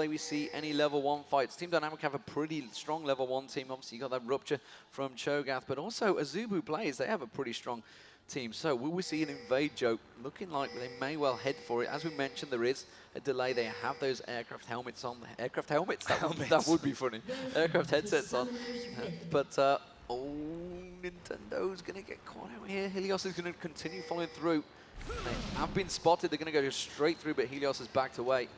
we see any level 1 fights. Team Dynamic have a pretty strong level 1 team. Obviously, you got that Rupture from Cho'Gath, but also Azubu Blaze, they have a pretty strong team. So will we see an invade joke? Looking like they may well head for it. As we mentioned, there is a delay. They have those aircraft helmets on. Aircraft helmets? That would be funny. Aircraft headsets on. Oh, Nintendo's going to get caught out here. Helios is going to continue following through. They have been spotted. They're going to go straight through, but Helios has backed away.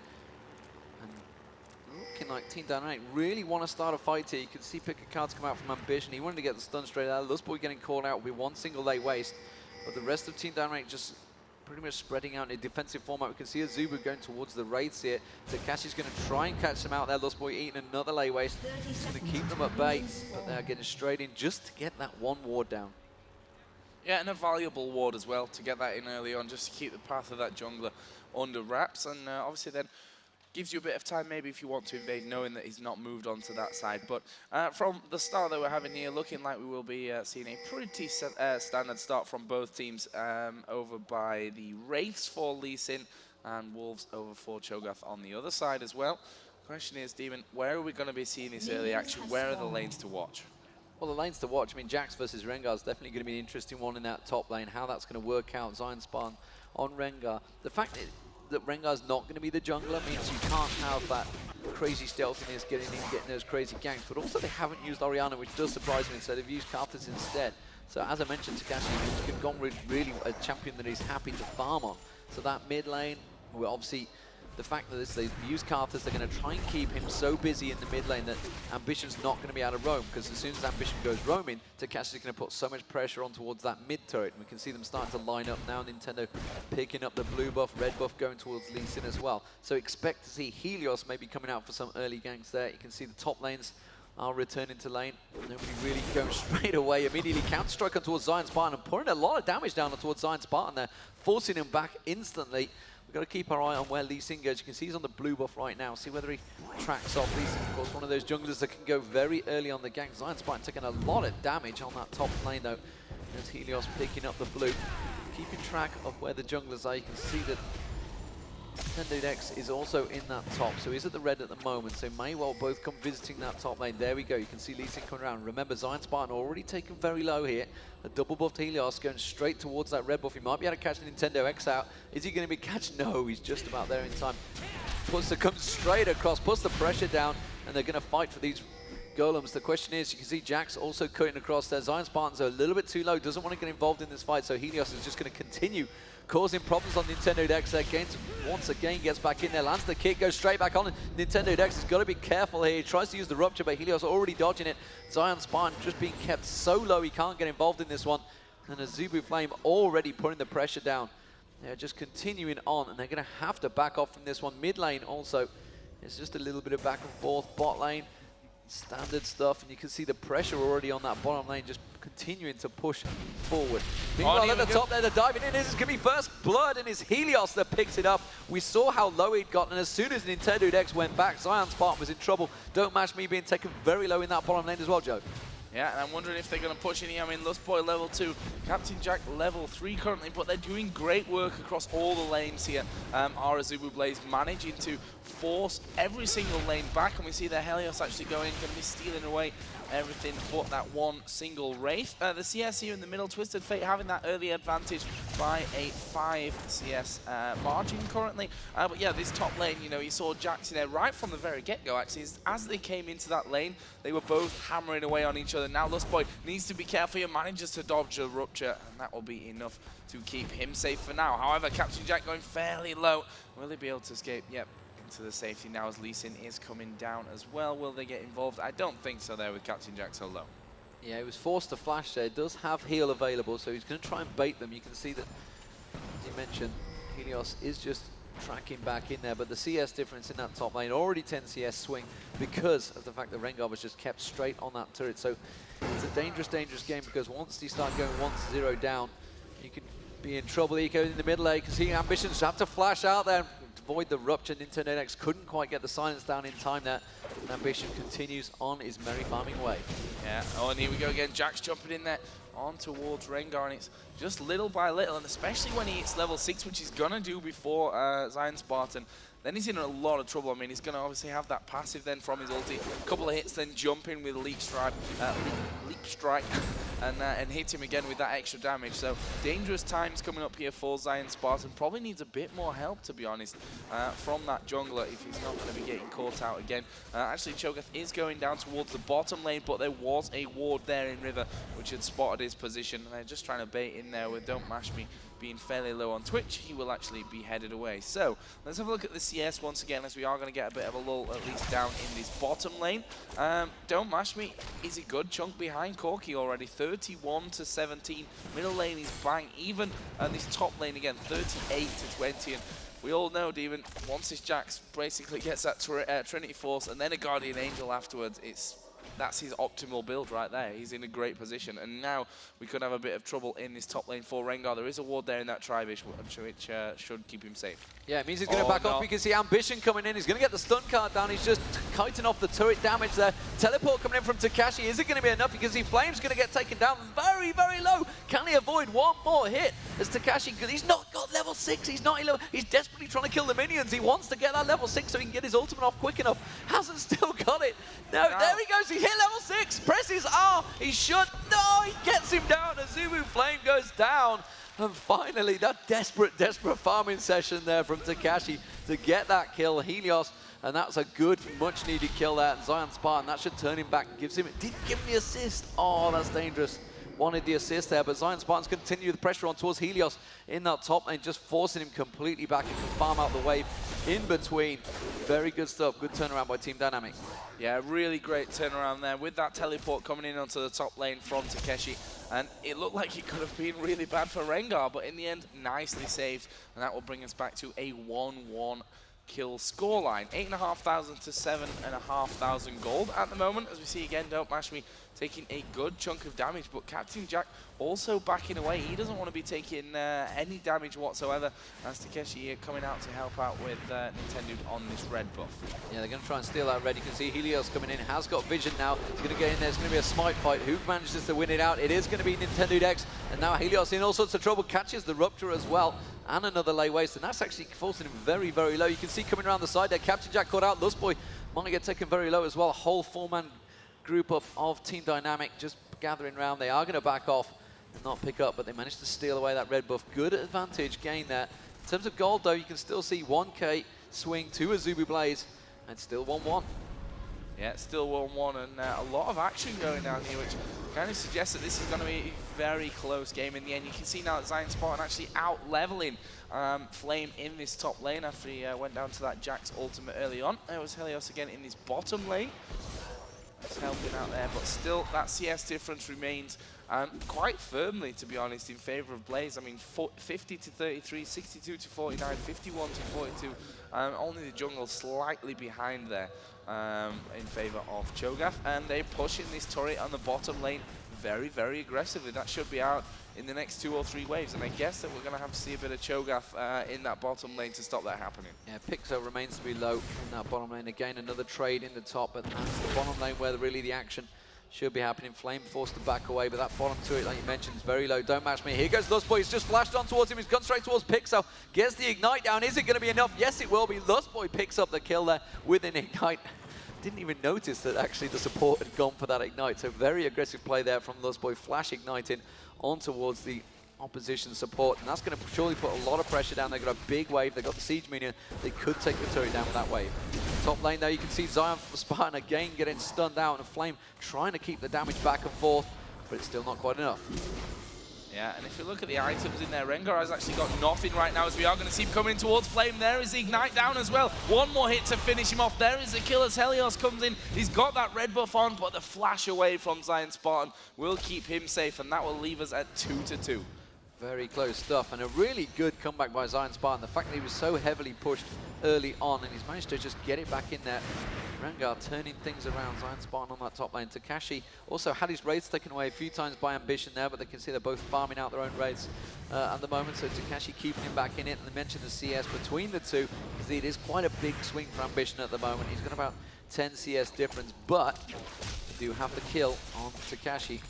Looking like Team Dynamic really want to start a fight here. You can see pick a cards come out from Ambition. He wanted to get the stun straight out. Lustboy getting caught out with one single late waste. But the rest of Team Dynamic just pretty much spreading out in a defensive format. We can see Azubu going towards the Wraiths here. Takashi's going to try and catch them out there. Lustboy eating another late waste. He's going to keep them at bay. But they're getting straight in just to get that one ward down. Yeah, and a valuable ward as well to get that in early on, just to keep the path of that jungler under wraps. And obviously then gives you a bit of time maybe if you want to invade, knowing that he's not moved on to that side. But from the start that we're having here, looking like we will be seeing a pretty standard start from both teams, over by the Wraiths for Lee Sin and Wolves over for Cho'Gath on the other side as well. Question is, Demon, where are we going to be seeing this early action? Where are the lanes to watch? Well, the lanes to watch, I mean, Jax versus Rengar is definitely going to be an interesting one in that top lane. How that's going to work out, Zion Spawn on Rengar. The fact that Rengar's not going to be the jungler means you can't have that crazy stealthiness getting in, getting those crazy ganks. But also they haven't used Orianna, which does surprise me, so they've used Karthus instead. So as I mentioned, Takashi has gone with really a champion that he's happy to farm on. So that mid lane, well, obviously, the fact that they've used Karthus, they're going to try and keep him so busy in the mid lane that Ambition's not going to be able to roam, because as soon as Ambition goes roaming, Takashi's going to put so much pressure on towards that mid turret. And we can see them starting to line up now. Nintendo picking up the blue buff, red buff going towards Lee Sin as well. So expect to see Helios maybe coming out for some early ganks there. You can see the top lanes are returning to lane. Nobody really going straight away. Immediately counter-strike on towards Zion Spartan and pouring a lot of damage down towards Zion Spartan there, forcing him back instantly. We've got to keep our eye on where Lee Sin goes. You can see he's on the blue buff right now. See whether he tracks off. Lee Sin, of course, one of those junglers that can go very early on the gank. Zion Spartan taking a lot of damage on that top lane, though. There's Helios picking up the blue. Keeping track of where the junglers are. You can see that Nintendo Dex is also in that top, so he's at the red at the moment, so may well both come visiting that top lane. There we go, you can see Lee Sin coming around. Remember, Zion Spartan already taken very low here. A double buffed Helios going straight towards that red buff. He might be able to catch the Nintendo X out. Is he going to be catched? No, he's just about there in time. Puts comes straight across, puts the pressure down, and they're going to fight for these golems. The question is, you can see Jax also cutting across there. Zion Spartans are a little bit too low, doesn't want to get involved in this fight, so Helios is just going to continue causing problems on Nintendo Dex. Once again gets back in there, lands the kick, goes straight back on. Nintendo Dex has got to be careful here. He tries to use the Rupture, but Helios already dodging it. Zion Spartan just being kept so low he can't get involved in this one. And Azubu Flame already putting the pressure down. They're just continuing on, and they're going to have to back off from this one. Mid lane also, it's just a little bit of back and forth. Bot lane, standard stuff, and you can see the pressure already on that bottom lane just continuing to push forward. Meanwhile, at the top there, they're diving in. This is going to be first blood, and it's Helios that picks it up. We saw how low he'd gotten, and as soon as Nintendo Dex went back, Zion Spartan was in trouble. Don't Match Me being taken very low in that bottom lane as well, Joe. Yeah, and I'm wondering if they're going to push any. I mean, Lustboy level 2, Captain Jack level 3 currently, but they're doing great work across all the lanes here. Our Azubu Blaze managing to force every single lane back, and we see their Helios actually going to be stealing away everything but that one single Wraith. The CS here in the middle, Twisted Fate having that early advantage by a 5 CS margin currently. But yeah, this top lane, you know, you saw Jax in there right from the very get-go, actually. As they came into that lane, they were both hammering away on each other. Now Lustboy needs to be careful here, manages to dodge a Rupture, and that will be enough to keep him safe for now. However, Captain Jack going fairly low. Will he be able to escape? Yep. To the safety now as Lee Sin is coming down as well. Will they get involved? I don't think so there with Captain Jack so low. Yeah, he was forced to flash there. Does have heal available, so he's going to try and bait them. You can see that, as you mentioned, Helios is just tracking back in there, but the CS difference in that top lane, already 10 CS swing because of the fact that Rengar was just kept straight on that turret. So it's a dangerous, dangerous game, because once you start going 1-0 down, you can be in trouble. He goes in the middle lane. You can see Ambitions have to flash out there. Avoid the Rupture. Nintendo X couldn't quite get the silence down in time there. And Ambition continues on his merry farming way. Yeah, oh, and here we go again. Jack's jumping in there on towards Rengar, and it's just little by little, and especially when he hits level 6, which he's gonna do before Zion Spartan. then he's in a lot of trouble. I mean, he's going to obviously have that passive then from his ulti, a couple of hits, then jump in with leap strike, and hit him again with that extra damage. So dangerous times coming up here for Zion Spartan. Probably needs a bit more help, to be honest, from that jungler if he's not going to be getting caught out again. Actually, Cho'Gath is going down towards the bottom lane, but there was a ward there in River, which had spotted his position. And they're just trying to bait in there with Don't Mash Me being fairly low on Twitch. He will actually be headed away. So let's have a look at the CS once again, as we are going to get a bit of a lull at least down in this bottom lane. Don't Mash Me is a good chunk behind Corki already, 31-17. Middle lane is bang even, and this top lane again 38-20. And we all know, Demon, once this Jax basically gets that Trinity Force and then a Guardian Angel afterwards, that's his optimal build right there. He's in a great position, and now we could have a bit of trouble in this top lane for Rengar. There is a ward there in that Tribish, which should keep him safe. Yeah, it means he's going to back off because the Ambition coming in. He's going to get the stun card down. He's just kiting off the turret damage there. Teleport coming in from Takashi. Is it going to be enough? Because the Flame's going to get taken down very, very low. Can he avoid one more hit as Takashi? He's not got level 6. He's not. He's desperately trying to kill the minions. He wants to get that level 6 so he can get his ultimate off quick enough. Hasn't still got it. No, there he goes. He hit level 6. Presses R. He should. No, he gets him down. Azubu Flame goes down. And finally, that desperate farming session there from Takashi to get that kill. Helios, and that's a good, much-needed kill there. And Zion Spartan, that should turn him back. Didn't give him the assist. Oh, that's dangerous. Wanted the assist there, but Zion Spartans continue the pressure on towards Helios in that top lane, just forcing him completely back and can farm out the wave in between. Very good stuff. Good turnaround by Team Dynamic. Yeah, really great turnaround there with that teleport coming in onto the top lane from Takeshi. And it looked like it could have been really bad for Rengar, but in the end, nicely saved. And that will bring us back to a 1-1 kill scoreline. 8,500 to 7,500 gold at the moment, as we see again, Don't Mash Me taking a good chunk of damage, but Captain Jack also backing away. He doesn't want to be taking any damage whatsoever, as Takeshi coming out to help out with Nintendo on this red buff. Yeah, they're going to try and steal that red. You can see Helios coming in, has got vision now. He's going to get in there. It's going to be a smite fight. Who manages to win it out? It is going to be Nintendo Dex, and now Helios in all sorts of trouble, catches the Rupture as well, and another lay waste, and that's actually forcing him very, very low. You can see coming around the side there, Captain Jack caught out. Lustboy might get taken very low as well. A whole four-man group up of Team Dynamic just gathering around. They are going to back off and not pick up, but they managed to steal away that red buff. Good advantage gain there. In terms of gold, though, you can still see 1k swing to Azubu Blaze, and still 1-1. Yeah, still 1-1, and a lot of action going down here, which kind of suggests that this is going to be a very close game in the end. You can see now that Zion Spartan actually out-leveling Flame in this top lane after he went down to that Jax ultimate early on. There was Helios again in this bottom lane. It's helping out there, but still that CS difference remains quite firmly, to be honest, in favor of Blaze. I mean, 50-33, 62-49, 51-42. Only the jungle slightly behind there in favor of Cho'Gath, and they're pushing this turret on the bottom lane very, very aggressively. That should be out in the next 2 or 3 waves, and I guess that we're going to have to see a bit of Cho'Gath in that bottom lane to stop that happening. Yeah, Pixel remains to be low in that bottom lane. Again, another trade in the top, but that's the bottom lane where really the action should be happening. Flame forced to back away, but that bottom turret, like you mentioned, is very low. Don't Mash Me. Here goes Lustboy. He's just flashed on towards him. He's gone straight towards Pixel. Gets the Ignite down. Is it going to be enough? Yes, it will be. Lustboy picks up the kill there with an Ignite. Didn't even notice that actually the support had gone for that Ignite. So very aggressive play there from Lustboy. Flash igniting on towards the opposition support, and that's going to surely put a lot of pressure down. They've got a big wave. They've got the Siege Minion. They could take the turret down with that wave. Top lane there, you can see Zion Spartan again getting stunned out, and Flame trying to keep the damage back and forth, but it's still not quite enough. Yeah, and if you look at the items in there, Rengar has actually got nothing right now, as we are going to see him coming towards Flame. There is the Ignite down as well. One more hit to finish him off. There is the kill as Helios comes in. He's got that red buff on, but the flash away from Zion Spartan will keep him safe, and that will leave us at 2-2. Very close stuff, and a really good comeback by Zion Spartan. The fact that he was so heavily pushed early on, and he's managed to just get it back in there. Rengar turning things around. Zion Spartan on that top lane. Takashi also had his raids taken away a few times by Ambition there, but they can see they're both farming out their own raids at the moment. So Takashi keeping him back in it. And they mentioned the CS between the two, because it is quite a big swing for Ambition at the moment. He's got about 10 CS difference, but they do have the kill on Takashi.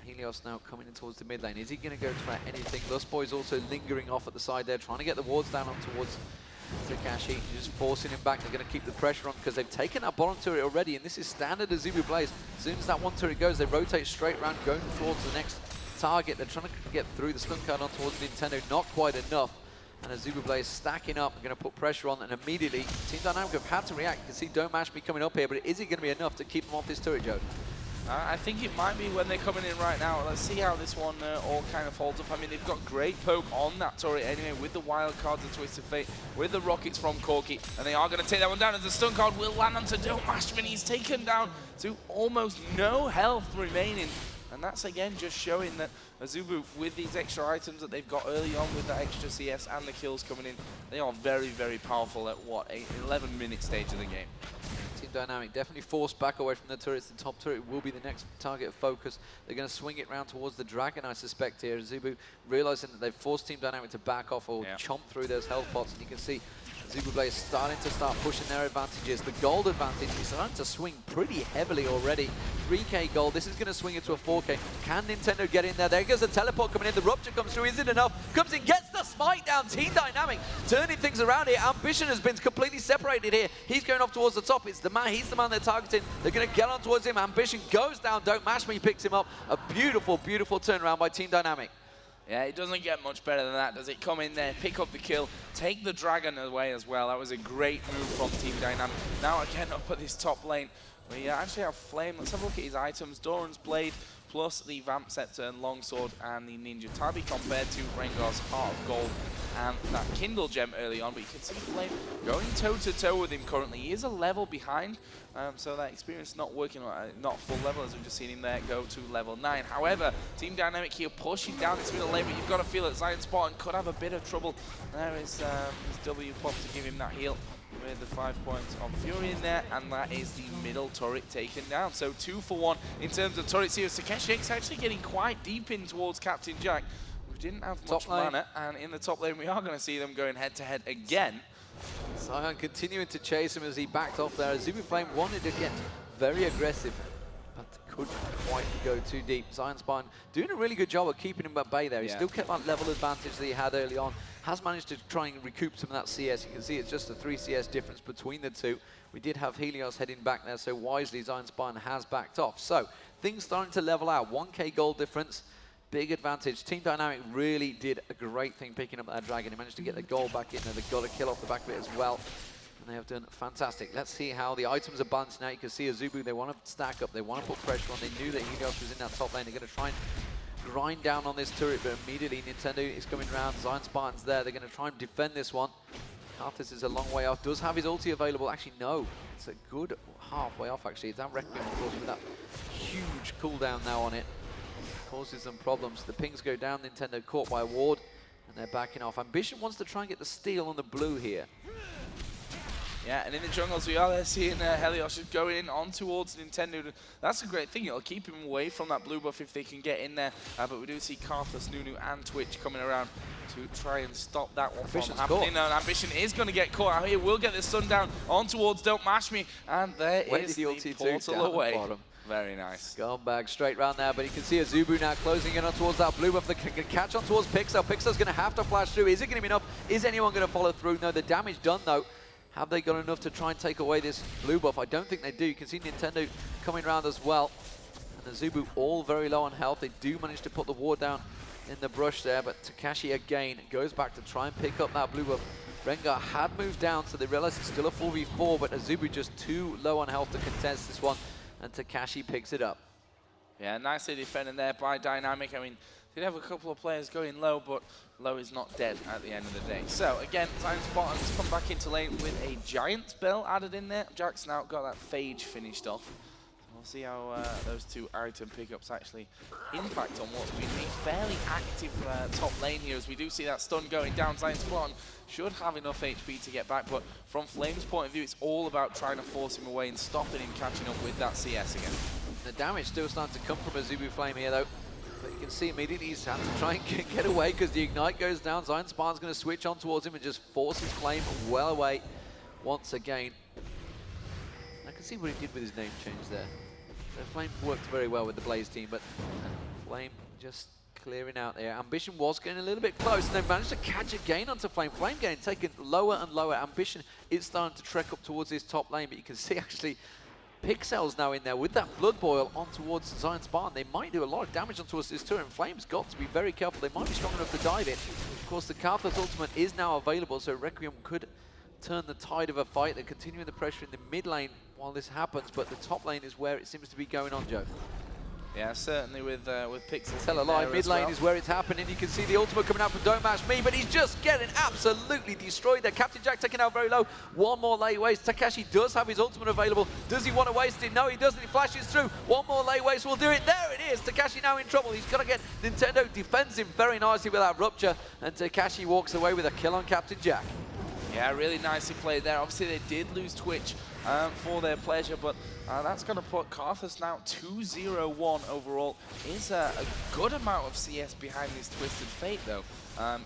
Helios now coming in towards the mid lane. Is he going to go try anything? Lustboy's also lingering off at the side there, trying to get the wards down on towards Takashi just forcing him back. They're going to keep the pressure on because they've taken that bottom turret already, and this is standard Azubu Blaze. As soon as that one turret goes, they rotate straight around, going towards the next target. They're trying to get through the stun card on towards Nintendo, not quite enough. And Azubu Blaze stacking up, going to put pressure on, and immediately Team Dynamic have had to react. You can see Don't Mash Me coming up here, but is it going to be enough to keep them off this turret, Joe? I think it might be when they're coming in right now. Let's see how this one all kind of holds up. I mean, they've got great poke on that turret anyway, with the wild cards and Twisted Fate, with the rockets from Corki, and they are going to take that one down as the stun card will land onto Don't Mash Me. He's taken down to almost no health remaining. And that's again just showing that Azubu, with these extra items that they've got early on with that extra CS and the kills coming in, they are very, very powerful at what, 11-minute stage of the game. Team Dynamic definitely forced back away from the turrets. The top turret will be the next target of focus. They're going to swing it round towards the Dragon, I suspect here. Azubu realizing that they've forced Team Dynamic to back off or chomp through those health pots. And you can see Azubu Blaze starting to pushing their advantages. The gold advantage is starting to swing pretty heavily already. 3k gold. This is going to swing it to a 4k. Can Nintendo get in there? There goes the teleport coming in. The rupture comes through. Is it enough? Comes in, gets the smite down. Team Dynamic turning things around here. Ambition has been completely separated here. He's going off towards the top. It's the man. He's the man they're targeting. They're going to get on towards him. Ambition goes down. Don't Mash Me picks him up. A beautiful, beautiful turnaround by Team Dynamic. Yeah, it doesn't get much better than that, does it? Come in there, pick up the kill, take the Dragon away as well. That was a great move from Team Dynamic. Now again up at this top lane, we actually have Flame. Let's have a look at his items. Doran's Blade, plus the Vamp Scepter and Longsword and the Ninja Tabi compared to Rengar's Heart of Gold and that Kindle Gem early on. But you can see Flame going toe-to-toe with him currently. He is a level behind, so that experience not working, not full level, as we've just seen him there go to level 9. However, Team Dynamic here pushing down this middle lane, but you've got to feel that Zion Spartan could have a bit of trouble. There is his W pop to give him that heal with the 5 points of Fury in there, and that is the middle turret taken down. So 2 for 1 in terms of turrets here. Takeshi's actually getting quite deep in towards Captain Jack, who didn't have much mana, and in the top lane we are going to see them going head-to-head again. Zion continuing to chase him as he backed off there. Azubu Flame wanted to get very aggressive, but couldn't quite go too deep. Zion Spartan doing a really good job of keeping him at bay there. He still kept that level advantage that he had early on. Has managed to try and recoup some of that CS. You can see it's just a 3 CS difference between the two. We did have Helios heading back there, so wisely Zion Spartan has backed off. So things starting to level out. 1k gold difference. Big advantage. Team Dynamic really did a great thing picking up that Dragon. He managed to get the goal back in there. They got a kill off the back of it as well. And they have done fantastic. Let's see how the items are balanced now. You can see Azubu, they want to stack up. They want to put pressure on. They knew that Helios was in that top lane. They're going to try and grind down on this turret, but immediately Nintendo is coming around. Zion Spartan's there. They're going to try and defend this one. Arthas is a long way off. Does have his ulti available. Actually, no. It's a good halfway off, actually. It's that Requiem, of course, with that huge cooldown now on it. Causes some problems. The pings go down. Nintendo caught by a ward, and they're backing off. Ambition wants to try and get the steal on the blue here. Yeah, and in the jungles we are there seeing Helios just going in on towards Nintendo. That's a great thing. It'll keep him away from that blue buff if they can get in there. But we do see Karthus, Nunu, and Twitch coming around to try and stop that one from happening. And Ambition is going to get caught out here. We'll get this stun down on towards Don't Mash Me. And there is the portal away. Very nice. Scumbag straight round there, but you can see Azubu now closing in on towards that blue buff. They can catch on towards Pixel. Pixel's going to have to flash through. Is it going to be enough? Is anyone going to follow through? No, the damage done though. Have they got enough to try and take away this blue buff? I don't think they do. You can see Nintendo coming around as well. And Azubu all very low on health. They do manage to put the ward down in the brush there, but Takashi again goes back to try and pick up that blue buff. Rengar had moved down, so they realize it's still a 4v4, but Azubu just too low on health to contest this one. And Takashi picks it up. Yeah, nicely defended there by Dynamic. I mean, did have a couple of players going low, but low is not dead at the end of the day. So again, Zion Spartan's come back into lane with a giant spell added in there. Jack's now got that phage finished off. We'll see how those 2 item pickups actually impact on what's been a fairly active top lane here, as we do see that stun going down. Zion Spartan should have enough HP to get back, but from Flame's point of view, it's all about trying to force him away and stopping him catching up with that CS again. The damage still starting to come from Azubu Flame here though. But you can see immediately he's had to try and get away because the Ignite goes down. Zion Spartan's going to switch on towards him and just force his Flame well away once again. I can see what he did with his name change there. The Flame worked very well with the Blaze team, but Flame just clearing out there. Ambition was getting a little bit close, and they managed to catch a gain onto Flame. Flame getting taken lower and lower. Ambition is starting to trek up towards this top lane, but you can see actually Pixel's now in there with that Blood Boil on towards Zion Spartan. They might do a lot of damage onto us this turn, and Flame's got to be very careful. They might be strong enough to dive in. Of course, the Karthus ultimate is now available, so Requiem could turn the tide of a fight. They're continuing the pressure in the mid lane while this happens, but the top lane is where it seems to be going on, Joe. Yeah, certainly with Pixel. Tell a lie, mid lane is where it's happening. You can see the ultimate coming out from Don't Match Me, but he's just getting absolutely destroyed there. Captain Jack taking out very low. One more late waste. Takashi does have his ultimate available. Does he want to waste it? No, he doesn't. He flashes through. One more late waste will do it. There it is. Takashi now in trouble. He's got to get Nintendo defends him very nicely with that rupture, and Takashi walks away with a kill on Captain Jack. Yeah, really nicely played there. Obviously, they did lose Twitch for their pleasure, but that's going to put Karthus now 2-0-1 overall. Is a good amount of CS behind this Twisted Fate, though,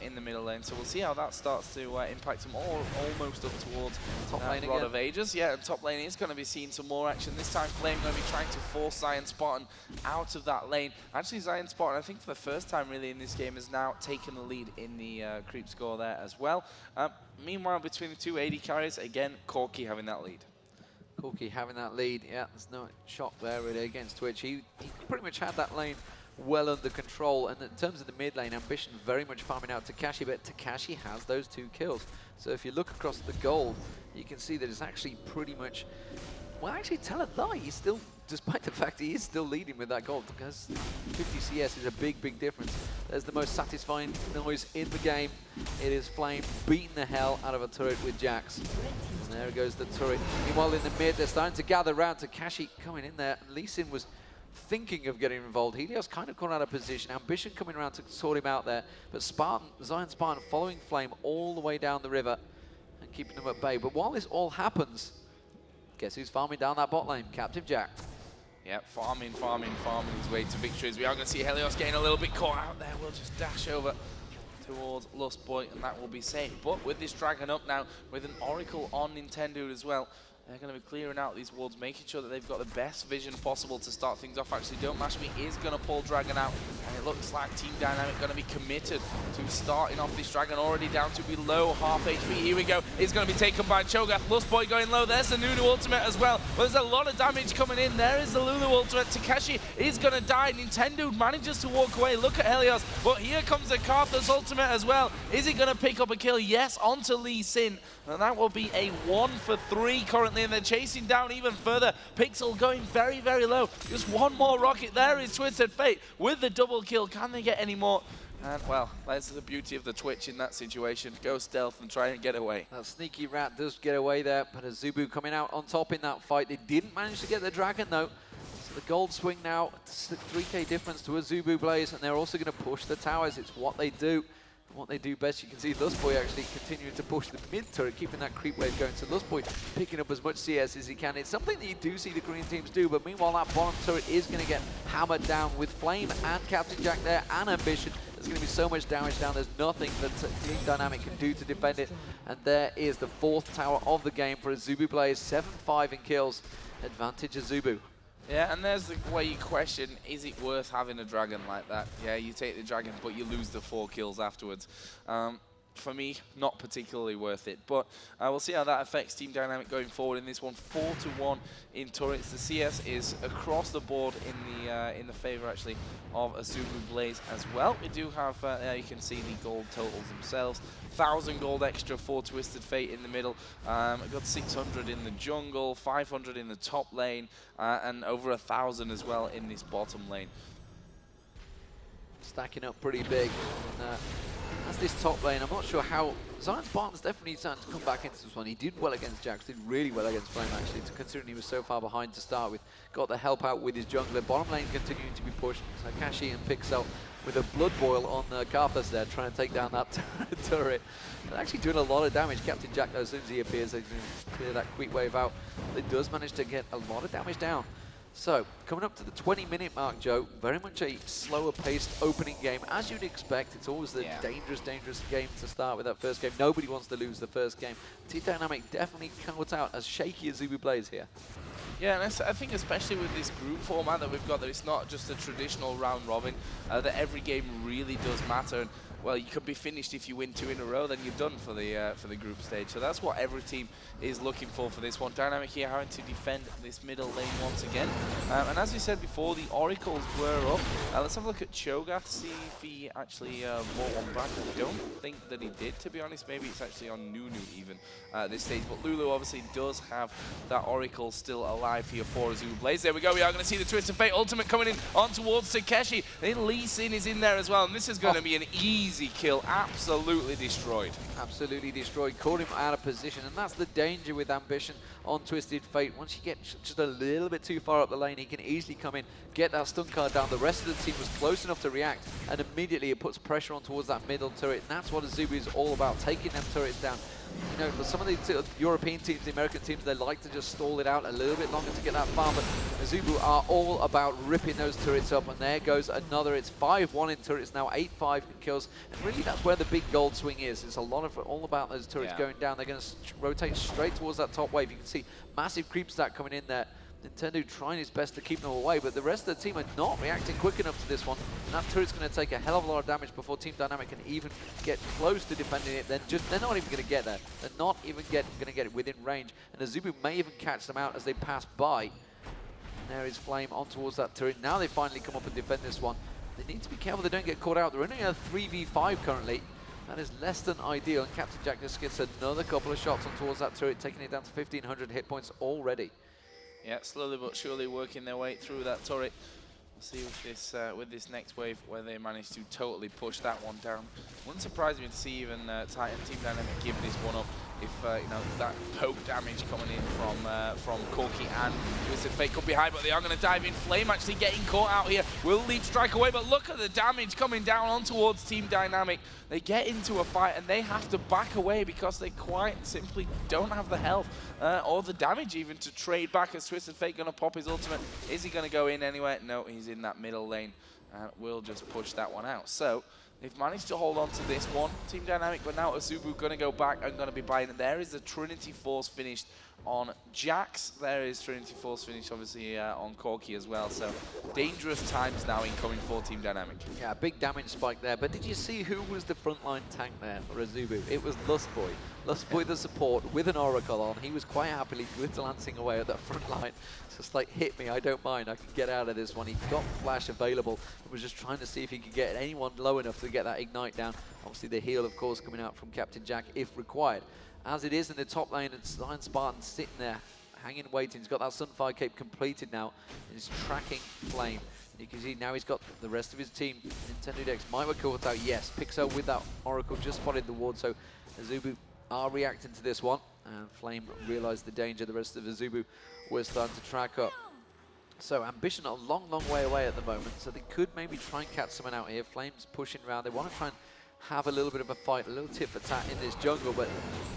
in the middle lane. So we'll see how that starts to impact them almost up towards top lane Rod again. of Ages. Yeah, and top lane is going to be seeing some more action. This time, Flame going to be trying to force Zion Spartan out of that lane. Actually, Zion Spartan, I think for the first time really in this game, has now taken the lead in the creep score there as well. Meanwhile, between the two AD carries, again, Corki having that lead. Corki having that lead. Yeah, there's no shock there really against Twitch. He pretty much had that lane well under control, and in terms of the mid lane, Ambition very much farming out Takashi, but Takashi has those 2 kills. So if you look across the gold, you can see that it's actually pretty much, well, actually tell a lie, he's still, despite the fact he is still leading with that gold, because 50 CS is a big difference. There's the most satisfying noise in the game. It is Flame beating the hell out of a turret with Jax. And there goes the turret. Meanwhile in the mid, they're starting to gather around. Takashi coming in there, and Lee Sin was thinking of getting involved. Helios kind of gone out of position. Ambition coming around to sort him out there, but Zion Spartan following Flame all the way down the river and keeping them at bay. But while this all happens, guess who's farming down that bot lane? Captain Jack. Yeah, farming his way to victories. We are going to see Helios getting a little bit caught out there. We'll just dash over towards Lust Boy, and that will be safe. But with this Dragon up now, with an Oracle on Nintendo as well, they're going to be clearing out these wards, making sure that they've got the best vision possible to start things off. Actually, Don't Mash Me is going to pull Dragon out, and it looks like Team Dynamic going to be committed to starting off this Dragon, already down to below half HP. Here we go. It's going to be taken by Cho'Gath. Lust Boy going low. There's the Nunu ultimate as well. But there's a lot of damage coming in. There is the Lulu ultimate. Takashi is going to die. Nintendo manages to walk away. Look at Helios. But here comes the Karthus ultimate as well. Is he going to pick up a kill? Yes, onto Lee Sin. And that will be a 1 for 3 currently, and they're chasing down even further. Pixel going very low. Just one more rocket. There is Twisted Fate with the double kill. Can they get any more? And, well, that's the beauty of the Twitch in that situation. Go stealth and try and get away. That sneaky rat does get away there, but Azubu coming out on top in that fight. They didn't manage to get the Dragon, though. So the gold swing now, it's the 3k difference to Azubu Blaze, and they're also going to push the towers. It's what they do. What they do best. You can see Lustboy actually continuing to push the mid turret, keeping that creep wave going. So Lustboy picking up as much CS as he can. It's something that you do see the green teams do, but meanwhile that bottom turret is going to get hammered down with Flame and Captain Jack there and Ambition. There's going to be so much damage down. There's nothing that Team Dynamic can do to defend it. And there is the 4th tower of the game for Azubu Blaze. 7-5 in kills. Advantage Azubu. Yeah, and there's the way you question, is it worth having a Dragon like that? Yeah, you take the Dragon, but you lose the 4 kills afterwards. For me, not particularly worth it, but we'll see how that affects Team Dynamic going forward in this one. 4-1 in turrets. The CS is across the board in the favor actually of Azubu Blaze as well. We do have, there you can see the gold totals themselves. 1,000 gold extra for Twisted Fate in the middle. We've got 600 in the jungle, 500 in the top lane, and over 1,000 as well in this bottom lane. Stacking up pretty big. And, as this top lane, I'm not sure how... Zion Spartan's definitely starting to come back into this one. He did well against Jax, did really well against Flame actually, considering he was so far behind to start with. Got the help out with his jungler. Bottom lane continuing to be pushed. Takashi and Pixel with a blood boil on Karthus there, trying to take down that turret. They're actually doing a lot of damage. Captain Jack, though, as soon as he appears, they can clear that quick wave out. It does manage to get a lot of damage down. So, coming up to the 20-minute mark, Joe, very much a slower-paced opening game. As you'd expect, it's always the dangerous game to start with that first game. Nobody wants to lose the first game. Team Dynamic definitely caught out as shaky as Azubu Blaze here. Yeah, and I think especially with this group format that we've got, that it's not just a traditional round robin, that every game really does matter. And, well, you could be finished if you win 2 in a row, then you're done for the group stage. So that's what every team is looking for this one. Dynamic here having to defend this middle lane once again. And as we said before, the Oracles were up. Let's have a look at Cho'Gath, see if he actually bought one back. I don't think that he did, to be honest. Maybe it's actually on Nunu even at this stage. But Lulu obviously does have that Oracle still alive here for Azubu Blaze. There we go. We are going to see the Twisted Fate ultimate coming in on towards Takeshi. Then Lee Sin is in there as well. And this is going to be an easy kill. Absolutely destroyed. Absolutely destroyed. Caught him out of position. And that's the danger with Ambition on Twisted Fate. Once you get just a little bit too far up the lane, he can easily come in, get that stun card down. The rest of the team was close enough to react. And immediately it puts pressure on towards that middle turret. And that's what Azubu is all about, taking them turrets down. You know, for some of the European teams, the American teams, they like to just stall it out a little bit longer to get that farm, but Azubu are all about ripping those turrets up, and there goes another. It's 5-1 in turrets now, 8-5 in kills, and really that's where the big gold swing is. It's a lot of all about those turrets going down. They're going to rotate straight towards that top wave. You can see massive creep stack coming in there. Nintendo trying his best to keep them away, but the rest of the team are not reacting quick enough to this one. And that turret's going to take a hell of a lot of damage before Team Dynamic can even get close to defending it. They're not even going to get there. They're not even going to get it within range. And Azubu may even catch them out as they pass by. And there is Flame on towards that turret. Now they finally come up and defend this one. They need to be careful they don't get caught out. They're only a 3v5 currently. That is less than ideal. And Captain Jack just gets another couple of shots on towards that turret, taking it down to 1,500 hit points already. Yeah, slowly but surely working their way through that turret. We'll see with this next wave where they manage to totally push that one down. Wouldn't surprise me to see even Team Dynamic give this one up if you know, that poke damage coming in from Corki and Twisted Fate could be high, but they are going to dive in. Flame actually getting caught out here. Will Leap strike away, but look at the damage coming down on towards Team Dynamic. They get into a fight and they have to back away because they quite simply don't have the health or the damage even to trade back, as Twisted Fate going to pop his ultimate. Is he going to go in anywhere? No, he's in that middle lane. We'll just push that one out. So they've managed to hold on to this one, Team Dynamic, but now Azubu going to go back and going to be buying it. There is the Trinity Force finished on Jax. There is Trinity Force finished, obviously, on Corki as well. So dangerous times now incoming for Team Dynamic. Yeah, big damage spike there. But did you see who was the frontline tank there for Azubu? It was Lustboy. Lustboy, the support, with an Oracle on. He was quite happily glitz-lancing away at that front line. It's just like, hit me, I don't mind. I can get out of this one. He got Flash available. He was just trying to see if he could get anyone low enough to get that Ignite down. Obviously, the heal, of course, coming out from Captain Jack if required. As it is in the top lane, it's Zion Spartan sitting there, hanging, waiting. He's got that Sunfire Cape completed now, and he's tracking Flame. And you can see now he's got the rest of his team. Nintendo Dex might work caught out, yes. Pixel with that Oracle just spotted the ward, so Azubu are reacting to this one. And Flame realized the danger. The rest of Azubu were starting to track up. So Ambition a long, long way away at the moment, so they could maybe try and catch someone out here. Flame's pushing around. They want to try and have a little bit of a fight, a little tit for tat in this jungle, but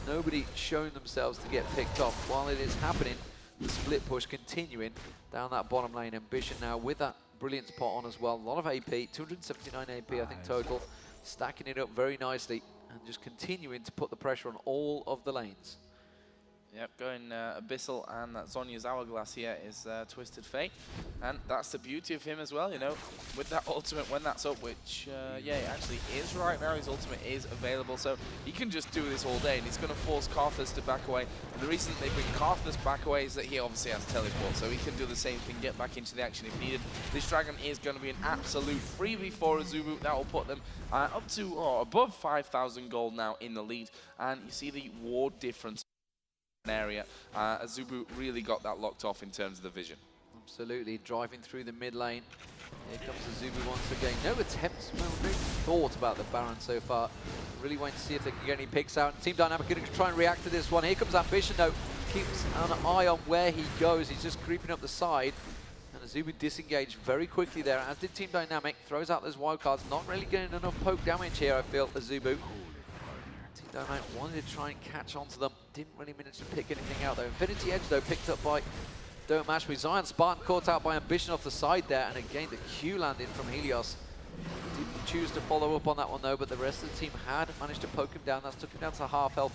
nobody showing themselves to get picked off. While it is happening, the split push continuing down that bottom lane. Ambition now with that brilliant spot on as well. A lot of AP, 279 AP I think total, stacking it up very nicely and just continuing to put the pressure on all of the lanes. Yep, going Abyssal, and that Zhonya's Hourglass here is Twisted Fate. And that's the beauty of him as well, you know, with that ultimate when that's up, which, yeah, it actually is right now. His ultimate is available, so he can just do this all day, and he's going to force Karthus to back away. And the reason they bring Karthus back away is that he obviously has teleport, so he can do the same thing, get back into the action if needed. This dragon is going to be an absolute freebie for Azubu. That will put them up to above 5,000 gold now in the lead. And you see the ward difference area. Azubu really got that locked off in terms of the vision. Absolutely, driving through the mid lane. Here comes Azubu once again. No attempts, well, no thought about the Baron so far. Really waiting to see if they can get any picks out. Team Dynamic going to try and react to this one. Here comes Ambition though. Keeps an eye on where he goes. He's just creeping up the side. And Azubu disengaged very quickly there, as did Team Dynamic. Throws out those wildcards. Not really getting enough poke damage here, I feel, Azubu. Team Dynamic wanted to try and catch onto them. Didn't really manage to pick anything out though. Infinity Edge though picked up by Don't Mash with Zion Spartan caught out by Ambition off the side there, and again the Q landing from Helios. Didn't choose to follow up on that one though, but the rest of the team had managed to poke him down. That's took him down to half health.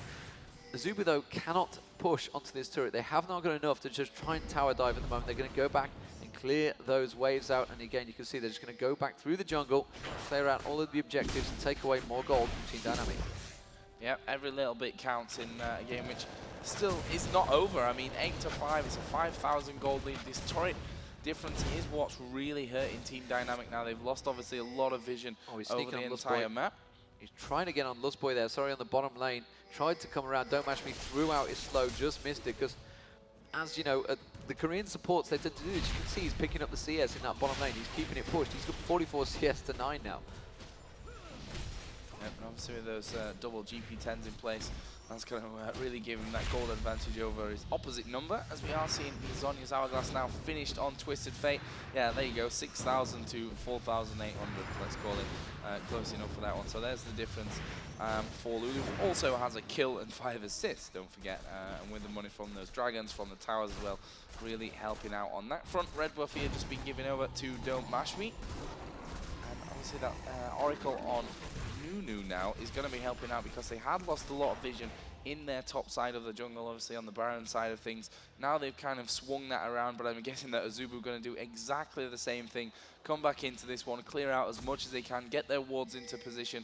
Azubu, though, cannot push onto this turret. They have not got enough to just try and tower dive at the moment. They're going to go back and clear those waves out. And again, you can see they're just going to go back through the jungle, clear out all of the objectives, and take away more gold from Team Dynamic. Yep, every little bit counts in a game which still is not over. I mean, 8-5 is a 5,000 gold lead. This turret difference is what's really hurting Team Dynamic now. They've lost, obviously, a lot of vision over the entire map. He's trying to get on Lustboy there, sorry, on the bottom lane. Tried to come around, Don't Mash Me, threw out his slow, just missed it, because as you know, the Korean supports, they tend to do this. You can see he's picking up the CS in that bottom lane. He's keeping it pushed. He's got 44 CS to 9 now. Yep, and obviously with those double GP10s in place, that's going to really give him that gold advantage over his opposite number, as we are seeing Zhonya's Hourglass now finished on Twisted Fate. Yeah, there you go, 6,000 to 4,800, let's call it. Close enough for that one. So there's the difference for Lulu. Also has a kill and 5 assists, don't forget. And with the money from those dragons, from the towers as well, really helping out on that front. Red buff here just been given over to Don't Mash Me. And obviously that Oracle on Nunu now is going to be helping out because they had lost a lot of vision in their top side of the jungle, obviously on the Baron side of things. Now they've kind of swung that around, but I'm guessing that Azubu are going to do exactly the same thing. Come back into this one, clear out as much as they can, get their wards into position.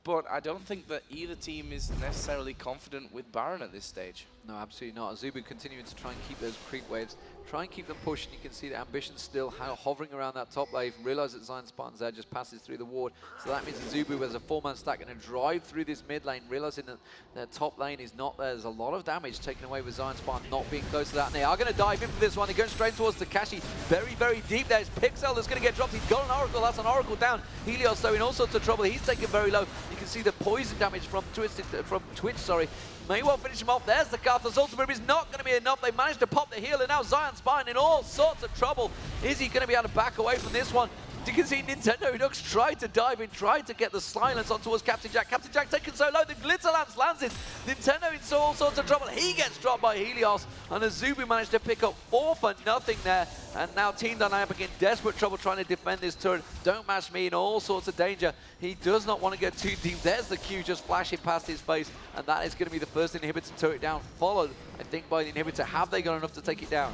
But I don't think that either team is necessarily confident with Baron at this stage. No, absolutely not. Azubu continuing to try and keep those creep waves, try and keep them pushing. You can see the ambition still hovering around that top wave. Realize that Zion Spartan's there, just passes through the ward. So that means Azubu has a 4-man stack going to drive through this mid lane, realizing that their top lane is not there. There's a lot of damage taken away with Zion Spartan not being close to that. And they are going to dive in for this one. They're going straight towards Takashi. Very, very deep. There's Pixel that's going to get dropped. He's got an Oracle. That's an Oracle down. Helios, though, in all sorts of trouble. He's taken very low. You can see the poison damage from Twitch, sorry. May well finish him off. There's the Karthus ultimate, but it's not going to be enough. They managed to pop the heal, and now Zion Spine in all sorts of trouble. Is he going to be able to back away from this one? You can see Nintendo Redux tried to dive in, tried to get the silence on towards Captain Jack. Captain Jack taken so low, the Glitter Lance lands it. Nintendo in all sorts of trouble. He gets dropped by Helios, and Azubu managed to pick up 4 for nothing there. And now Team Dynamic in desperate trouble trying to defend this turret. Don't Mash Me in all sorts of danger. He does not want to get too deep. There's the Q just flashing past his face, and that is going to be the first inhibitor turret down, followed, I think, by the inhibitor. Have they got enough to take it down?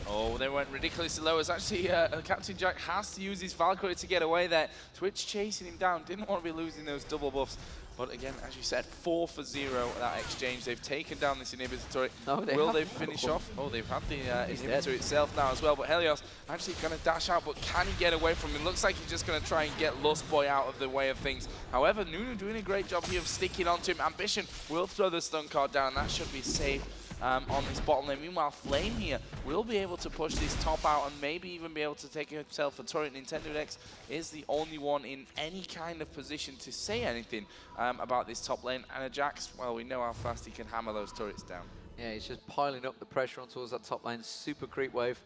Oh, they went ridiculously low. It's actually Captain Jack has to use his Valkyrie to get away there. Twitch chasing him down. Didn't want to be losing those double buffs. But again, as you said, 4 for 0 that exchange. They've taken down this inhibitor turret. No, Will they finish off? Oh, they've had the inhibitor itself now as well. But Helios actually going to dash out, but can he get away from him? Looks like he's just going to try and get Lustboy out of the way of things. However, Nunu doing a great job here of sticking onto him. Ambition will throw the stun card down. That should be safe. On this bottom lane. Meanwhile, Flame here will be able to push this top out and maybe even be able to take himself a turret. Nintendo X is the only one in any kind of position to say anything about this top lane. And Ajax, well, we know how fast he can hammer those turrets down. Yeah, he's just piling up the pressure on towards that top lane. Super creep wave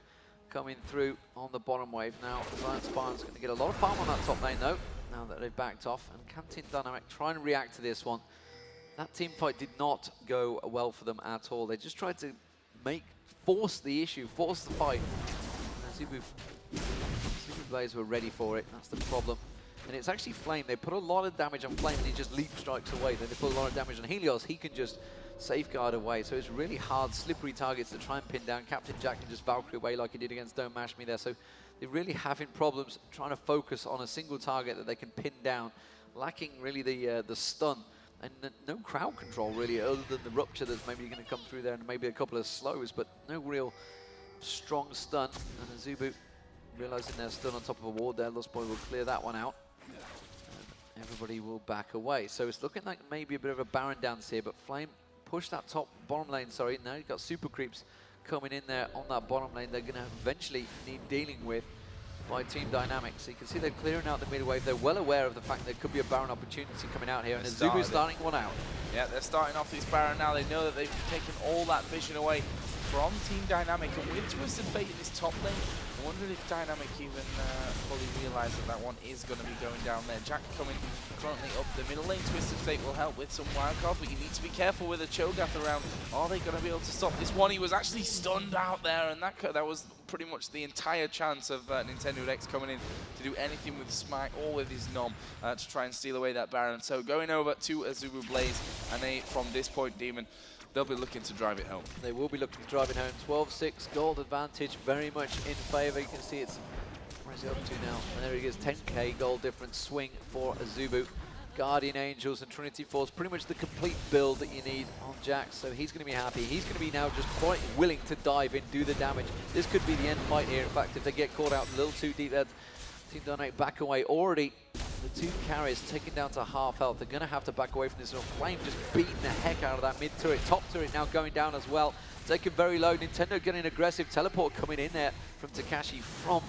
coming through on the bottom wave. Now, Zion Spartan's going to get a lot of farm on that top lane, though, now that they've backed off. And can Team Dynamic try and react to this one? That team fight did not go well for them at all. They just tried to force the issue, force the fight. Super Blaze were ready for it. That's the problem. And it's actually Flame. They put a lot of damage on Flame and he just leap strikes away. Then they put a lot of damage on Helios. He can just safeguard away. So it's really hard, slippery targets to try and pin down. Captain Jack can just Valkyrie away like he did against Don't Mash Me there. So they're really having problems trying to focus on a single target that they can pin down. Lacking really the stun. And no crowd control, really, other than the Rupture that's maybe going to come through there and maybe a couple of slows, but no real strong stun. And Azubu realizing they're still on top of a ward there. Lustboy will clear that one out. And everybody will back away. So it's looking like maybe a bit of a Baron dance here, but Flame pushed that bottom lane, sorry. Now you've got super creeps coming in there on that bottom lane. They're going to eventually need dealing with by Team Dynamic. So you can see they're clearing out the middle wave. They're well aware of the fact there could be a Baron opportunity coming out here, and Azubu's starting one out. Yeah, they're starting off this Baron now. They know that they've taken all that vision away from Team Dynamic, and with Twisted Fate in this top lane, I wonder if Dynamic even fully realise that that one is going to be going down there. Jack coming currently up the middle lane. Twisted Fate will help with some wild cards, but you need to be careful with a Cho'Gath around. Are they going to be able to stop this one? He was actually stunned out there, and that was pretty much the entire chance of Nintendo X coming in to do anything with Smite or with his Nom to try and steal away that Baron. So going over to Azubu Blaze, and from this point, Demon, they'll be looking to drive it home. They will be looking to drive it home. 12-6 gold advantage, very much in favor. You can see it's, where is he up to now? And there he is, 10k gold difference swing for Azubu. Guardian Angels and Trinity Force, pretty much the complete build that you need on Jax, so he's going to be happy. He's going to be now just quite willing to dive in, do the damage. This could be the end fight here. In fact, if they get caught out a little too deep, that Team Dynamic back away. Already, the two carriers taken down to half health. They're going to have to back away from this. Flame just beating the heck out of that mid turret. Top turret now going down as well. Taken very low. Nintendo getting aggressive. Teleport coming in there from Takashi from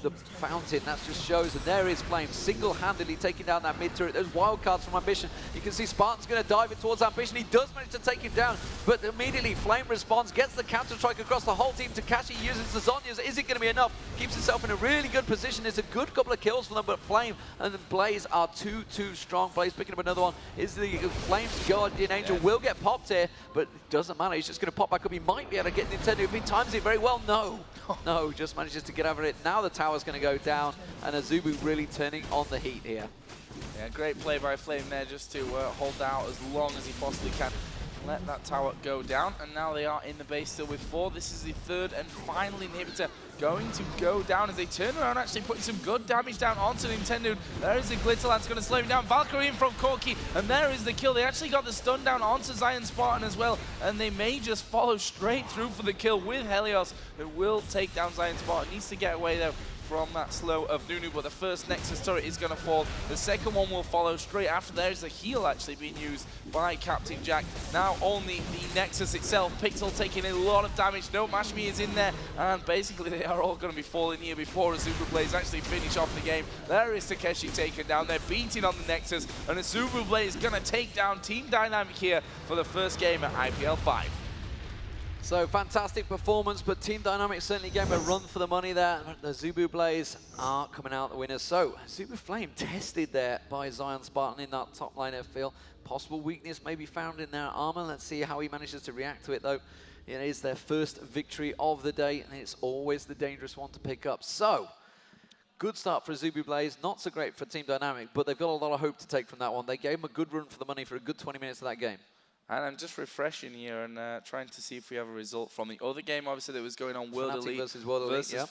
the fountain. That just shows, and there is Flame single-handedly taking down that mid turret. Those wild cards from Ambition. You can see Spartan's going to dive in towards Ambition. He does manage to take him down, but immediately Flame responds, gets the counter-strike across the whole team. Takashi uses the Zhonya's. Is it going to be enough? Keeps himself in a really good position. It's a good couple of kills for them, but Flame and Blaze are too strong. Blaze picking up another one. Is the Flame's Guardian Angel will get popped here, but it doesn't matter. He's just going to pop back up. He might be able to get Nintendo if he times it very well. No, no, just manages to get over it. Now the tower's going to go down, and Azubu really turning on the heat here. Yeah, great play by Flame there just to hold out as long as he possibly can. Let that tower go down, and now they are in the base still with 4. This is the third and final inhibitor going to go down as they turn around, actually putting some good damage down onto Nintendo. There is the Glitterland's going to slow him down. Valkyrie in from Corki, and there is the kill. They actually got the stun down onto Zion Spartan as well, and they may just follow straight through for the kill with Helios, who will take down Zion Spartan. Needs to get away though from that slow of Nunu, but the first Nexus turret is going to fall. The second one will follow straight after. There's a heal actually being used by Captain Jack. Now only the Nexus itself. Pixel taking a lot of damage. No Mashmi is in there, and basically they are all going to be falling here before Azubu Blaze actually finish off the game. There is Takeshi taken down. They're beating on the Nexus, and Azubu Blaze is going to take down Team Dynamic here for the first game at IPL 5. So fantastic performance, but Team Dynamic certainly gave a run for the money there. The Azubu Blaze are coming out the winners. So Azubu Flame tested there by Zion Spartan in that top lane field. Possible weakness may be found in their armor. Let's see how he manages to react to it though. It is their first victory of the day, and it's always the dangerous one to pick up. So good start for Azubu Blaze, not so great for Team Dynamic, but they've got a lot of hope to take from that one. They gave him a good run for the money for a good 20 minutes of that game. And I'm just refreshing here and trying to see if we have a result from the other game, obviously, that was going on, World Elite versus World Elite, yeah.